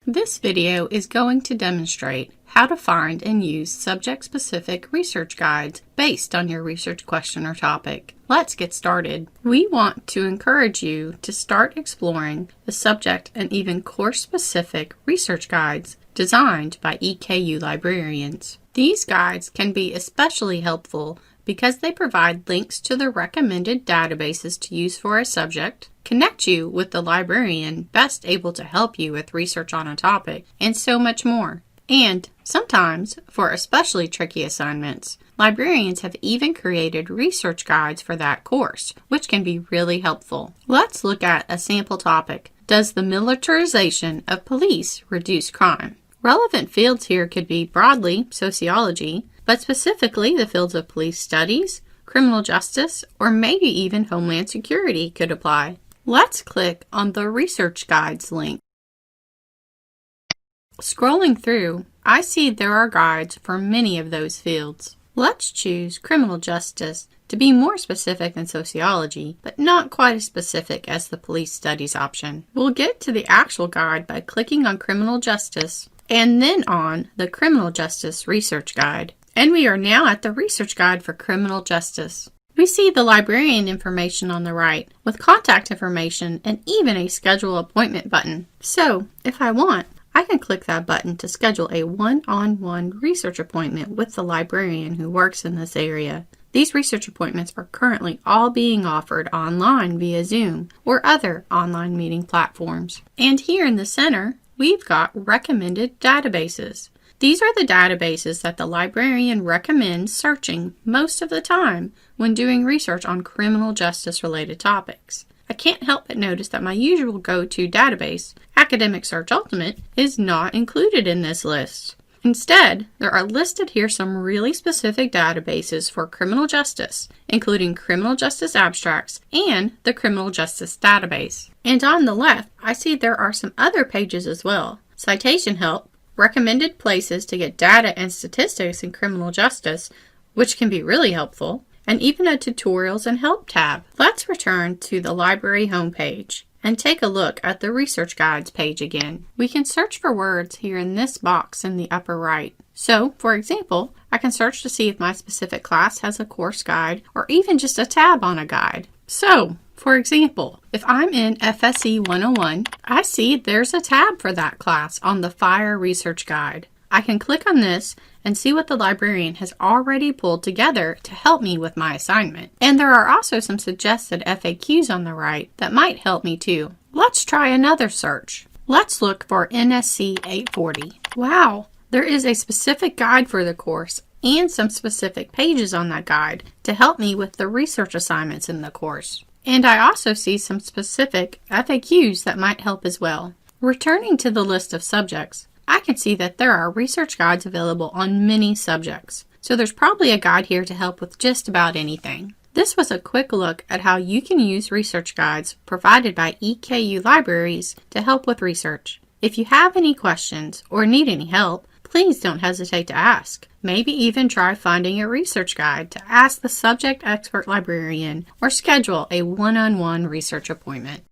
This video is going to demonstrate how to find and use subject-specific research guides based on your research question or topic. Let's get started. We want to encourage you to start exploring the subject and even course-specific research guides designed by EKU librarians. These guides can be especially helpful because they provide links to the recommended databases to use for a subject, connect you with the librarian best able to help you with research on a topic, and so much more. And sometimes, for especially tricky assignments, librarians have even created research guides for that course, which can be really helpful. Let's look at a sample topic. Does the militarization of police reduce crime? Relevant fields here could be broadly sociology, but specifically the fields of police studies, criminal justice, or maybe even homeland security could apply. Let's click on the Research Guides link. Scrolling through, I see there are guides for many of those fields. Let's choose criminal justice to be more specific than sociology, but not quite as specific as the police studies option. We'll get to the actual guide by clicking on criminal justice and then on the criminal justice research guide. And we are now at the research guide for criminal justice. We see the librarian information on the right with contact information and even a schedule appointment button. So if I want, I can click that button to schedule a one-on-one research appointment with the librarian who works in this area. These research appointments are currently all being offered online via Zoom or other online meeting platforms. And here in the center, we've got recommended databases. These are the databases that the librarian recommends searching most of the time when doing research on criminal justice related topics. I can't help but notice that my usual go-to database, Academic Search Ultimate, is not included in this list. Instead, there are listed here some really specific databases for criminal justice, including Criminal Justice Abstracts and the Criminal Justice Database. And on the left, I see there are some other pages as well. Citation help, recommended places to get data and statistics in criminal justice, which can be really helpful, and even a tutorials and help tab. Let's return to the library homepage and take a look at the research guides page again. We can search for words here in this box in the upper right. So, for example, I can search to see if my specific class has a course guide or even just a tab on a guide. So, for example, if I'm in FSE 101, I see there's a tab for that class on the Fire Research Guide. I can click on this and see what the librarian has already pulled together to help me with my assignment. And there are also some suggested FAQs on the right that might help me too. Let's try another search. Let's look for NSC 840. Wow, there is a specific guide for the course and some specific pages on that guide to help me with the research assignments in the course. And I also see some specific FAQs that might help as well. Returning to the list of subjects, I can see that there are research guides available on many subjects. So there's probably a guide here to help with just about anything. This was a quick look at how you can use research guides provided by EKU Libraries to help with research. If you have any questions or need any help, please don't hesitate to ask. Maybe even try finding a research guide to ask the subject expert librarian or schedule a one-on-one research appointment.